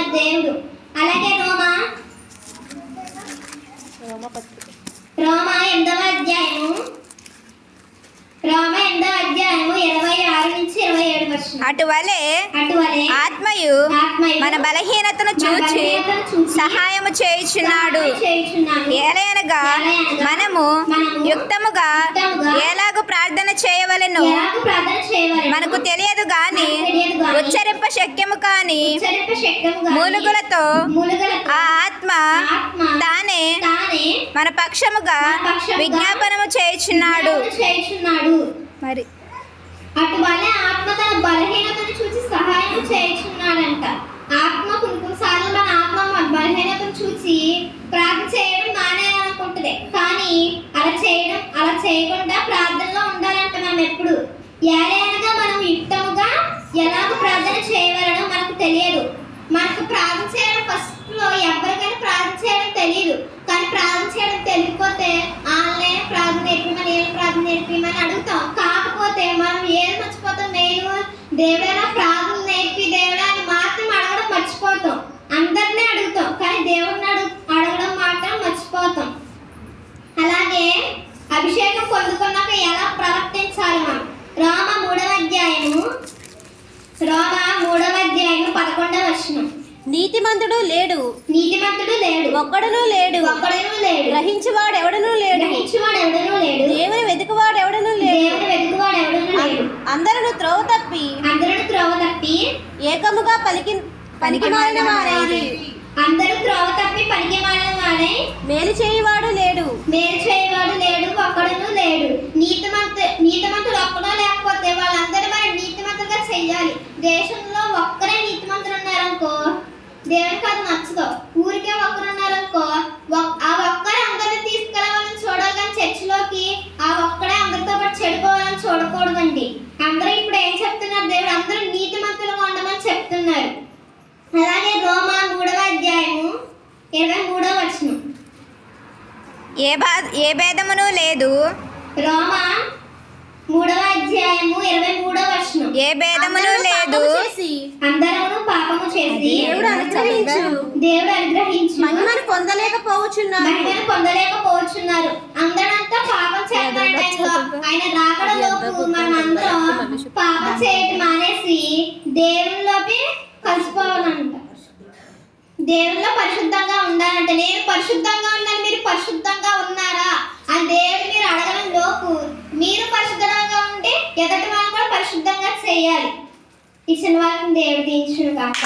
చేస్తున్నారు దేవుడు. అలాగే రోమా 8వ అధ్యాయము 26 నుంచి 27 వచనం. అటువలే ఆత్మయు మన బలహీనతను చూచి సహాయము చేయుచున్నాడు. ఏలయనగా మనము యుక్తముగా ఎలాగూ ప్రార్థన చేయవలెను మనకు తెలియదు గాని ఉచ్చరింప శక్యము కాని మూలుగులతో ఆ ఆత్మ తానే మన పక్షముగా విజ్ఞాపనము చేయుచున్నాడు. మరి అటువలే ఆత్మ తన బలహీనతను చూసి సహాయం చేయుచున్నాడంట. ఆత్మ కొన్నిసార్లు మన ఆత్మ మన బలహీనతను చూసి ప్రార్థన చేయడం మానేయాలనుకుంటుంది. కానీ అలా చేయకుండా ప్రార్థనలో ఉండాలంట. మనం ఎప్పుడు ఏలైనగా మనం యుక్తముగా ఎలాగ ప్రార్థన చేయవలనో మనకు తెలియదు. మనకు ప్రార్థన చేయడం ఫస్ట్లో ఎవరికైనా ప్రార్థన చేయడం తెలియదు. కానీ ప్రార్థన చేయడం తెలియకపోతే వాళ్ళే ప్రార్థన నేర్పిమని అడుగుతాం. కాకపోతే మనం ఏది మర్చిపోతాం, నేను దేవుడైనా ప్రార్థన నేర్పి దేవుడా అని మాత్రం అడగడం మర్చిపోతాం. అందరినీ అడుగుతాం కానీ దేవుడిని అడగడం మాత్రం మర్చిపోతాం. అలాగే అభిషేకం పొందుకున్నాక ఎలా ప్రవర్తించాలి మనం? రోమా 3వ అధ్యాయము 11వ వచనం. నీతిమంతుడు లేడు ఒక్కడునూ లేడు గ్రహించువాడు ఎవడనూ లేడు దేవుని వెతుకువాడు ఎవడనూ లేడు. అందరూ త్రోవ తప్పి ఏకముగా పనికిమాలిన వారైరి. అందరూ త్రోవ తప్పి పనికిమాలిన వారై మేలు చేయువాడు లేడు ఒక్కడునూ లేడు. నీతిమంతుడు ఒక్కడో లేకపోతే వాళ్ళందరూ మరి నీతిమంతులుగా చెయ్యాలి. దేశంలో ఒక్కరే నీతిమంతులు ఉన్నారనుకో దేవునికి అది నచ్చదు. ఊరికే ఒక్కరు ఉన్నారనుకో ఆ ఒక్కరే అందరిని తీసుకెళ్ళాలని చూడాలి. కానీ చర్చిలోకి ఆ ఒక్కడే అందరితో పాటు చెడిపోవాలని చూడకూడదండి. అందరూ ఇప్పుడు ఏం చెప్తున్నారు? దేవుడు అందరూ నీతిమంతులుగా ఉండమని చెప్తున్నారు. అలాగే రోమా 3వ అధ్యాయము 23వ వచనం. ఏ భేదమును లేదు. రోమా 3వ అధ్యాయము 23వ వచనం. ఏ భేదమును లేదు. అందరూ పాపము చేసి దేవుడు అనుగ్రహించు మహిమను పొందలేకపోవచ్చున్నారు. అందరంతా పాపం చేస్తున్న టైంలో ఆయన రాకడలోపు మనమంతా పాపం చేయడం మానేసి దేవునిలోకి కలిసిపోవాలంట. దేవునిలో పరిశుద్ధంగా ఉండాలంటే నేను పరిశుద్ధంగా ఉన్నాను, మీరు పరిశుద్ధంగా ఉన్నారా అని దేవుడు మీరు అడగడం లోపు మీరు పరిశుద్ధంగా ఉంటే ఎదుటి వాళ్ళు కూడా పరిశుద్ధంగా చేయాలి. ఇచ్చిన వాళ్ళని దేవుడు దీవించును గాక.